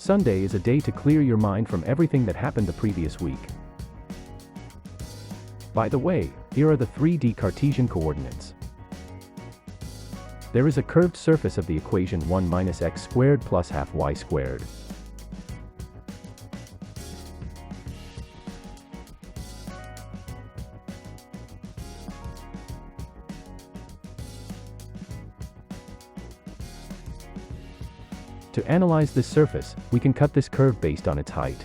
Sunday is a day to clear your mind from everything that happened the previous week. By the way, here are the 3D Cartesian coordinates. There is a curved surface of the equation 1 minus x squared plus half y squared. To analyze this surface, we can cut this curve based on its height.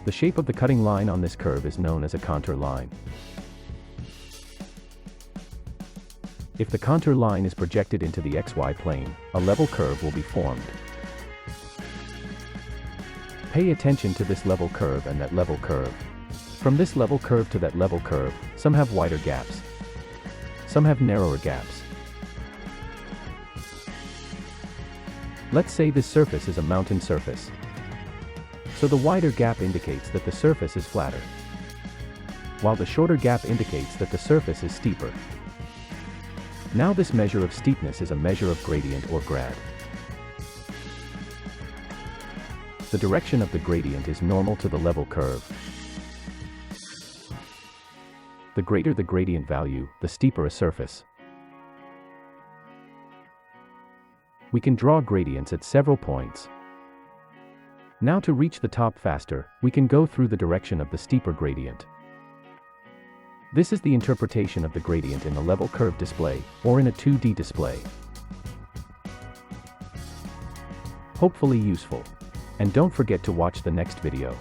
The shape of the cutting line on this curve is known as a contour line. If the contour line is projected into the xy plane, a level curve will be formed. Pay attention to this level curve and that level curve. From this level curve to that level curve, some have wider gaps. Some have narrower gaps. Let's say this surface is a mountain surface. So the wider gap indicates that the surface is flatter, while the shorter gap indicates that the surface is steeper. Now this measure of steepness is a measure of gradient or grad. The direction of the gradient is normal to the level curve. The greater the gradient value, the steeper a surface. We can draw gradients at several points. Now to reach the top faster, we can go through the direction of the steeper gradient. This is the interpretation of the gradient in the level curve display, or in a 2D display. Hopefully useful. And don't forget to watch the next video.